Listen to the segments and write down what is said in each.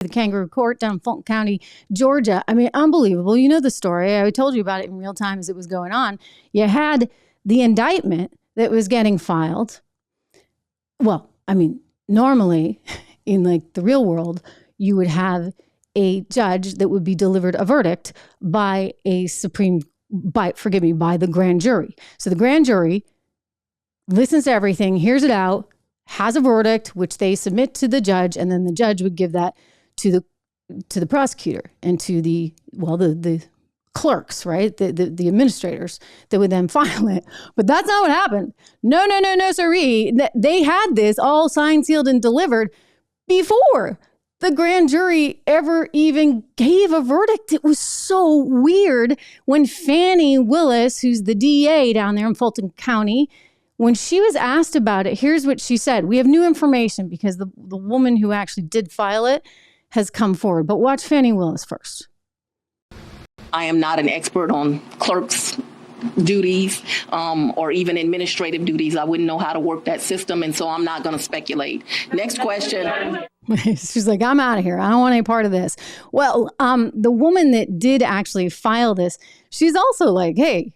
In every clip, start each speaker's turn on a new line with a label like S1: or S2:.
S1: the kangaroo court down in Fulton County, Georgia. I mean, unbelievable. You know the story. I told you about it in real time as it was going on. You had the indictment that was getting filed. Well, I mean, normally in like the real world, you would have a judge that would be delivered a verdict by by the grand jury. So the grand jury listens to everything, hears it out, has a verdict, which they submit to the judge, and then the judge would give that to the prosecutor and to the clerks, right? The administrators that would then file it. But that's not what happened. No, sirree. They had this all signed, sealed, and delivered before the grand jury ever even gave a verdict. It was so weird when Fannie Willis, who's the DA down there in Fulton County, when she was asked about it, here's what she said. We have new information because the woman who actually did file it has come forward. But watch Fannie Willis first.
S2: I am not an expert on clerks' duties or even administrative duties. I wouldn't know how to work that system, and so I'm not going to speculate. Next question.
S1: She's like, I'm out of here. I don't want any part of this. Well, the woman that did actually file this, she's also like, hey,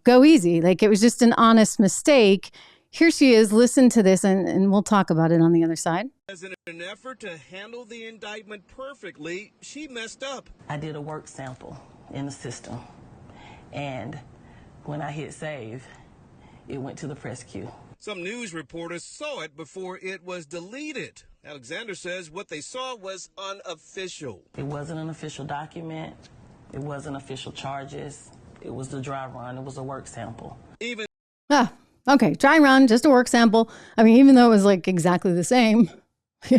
S1: go easy. Like, it was just an honest mistake. Here she is. Listen to this, and we'll talk about it on the other side.
S3: As in an effort to handle the indictment perfectly, she messed up.
S4: I did a work sample in the system, and when I hit save, it went to the press queue.
S3: Some news reporters saw it before it was deleted. Alexander says what they saw was unofficial.
S4: It wasn't an official document. It wasn't official charges. It was the dry run. It was a work sample.
S1: Okay, dry run, just a work sample. I mean, even though it was like exactly the same, I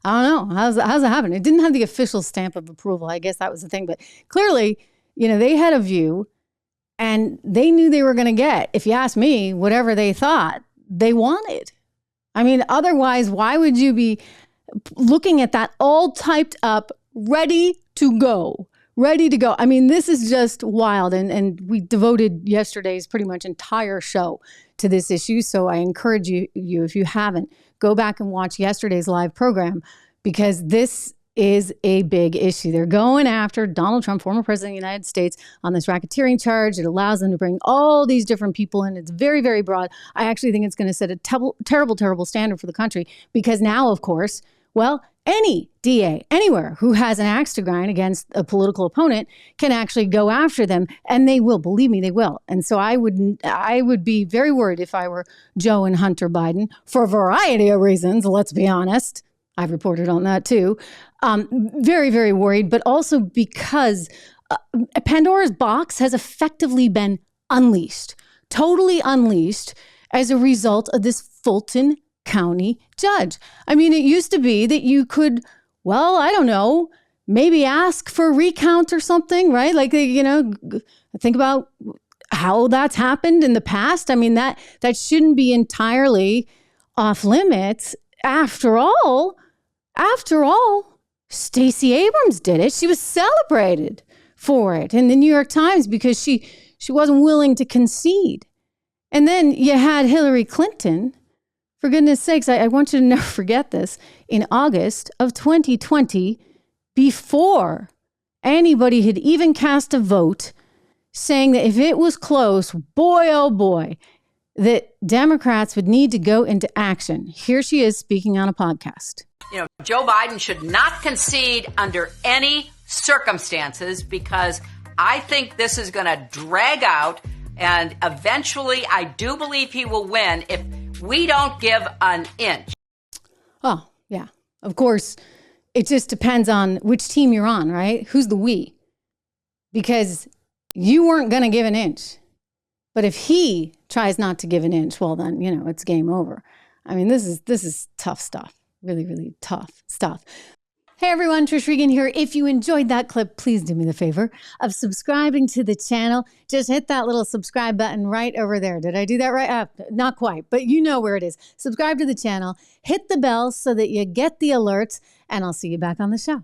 S1: don't know. How's that happen? It didn't have the official stamp of approval. I guess that was the thing. But clearly, they had a view and they knew they were going to get, if you ask me, whatever they thought they wanted. I mean, otherwise, why would you be looking at that all typed up, ready to go? I mean, this is just wild. And we devoted yesterday's pretty much entire show to this issue. So I encourage you, if you haven't, go back and watch yesterday's live program, because this is a big issue. They're going after Donald Trump, former president of the United States, on this racketeering charge. It allows them to bring all these different people in. It's very, very broad. I actually think it's going to set a terrible standard for the country, because now, of course, well, any DA anywhere who has an axe to grind against a political opponent can actually go after them, and they will. Believe me, they will. And so I would be very worried if I were Joe and Hunter Biden, for a variety of reasons. Let's be honest. I've reported on that too. Very, very worried, but also because Pandora's box has effectively been unleashed, totally unleashed, as a result of this Fulton County judge. I mean, it used to be that you could, well, I don't know, maybe ask for a recount or something, right? Like, think about how that's happened in the past. I mean, that shouldn't be entirely off limits. After all, Stacey Abrams did it. She was celebrated for it in the New York Times because she wasn't willing to concede. And then you had Hillary Clinton. For goodness sakes, I want you to never forget this. In August of 2020, before anybody had even cast a vote, saying that if it was close, boy, oh boy, that Democrats would need to go into action. Here she is speaking on a podcast.
S5: Joe Biden should not concede under any circumstances, because I think this is going to drag out, and eventually I do believe he will win if we don't give an inch.
S1: Oh, yeah. Of course, it just depends on which team you're on, right? Who's the we? Because you weren't going to give an inch. But if he tries not to give an inch, well, then, it's game over. I mean, this is tough stuff. Really, really tough stuff. Hey everyone, Trish Regan here. If you enjoyed that clip, please do me the favor of subscribing to the channel. Just hit that little subscribe button right over there. Did I do that right? Not quite, but you know where it is. Subscribe to the channel, hit the bell so that you get the alerts, and I'll see you back on the show.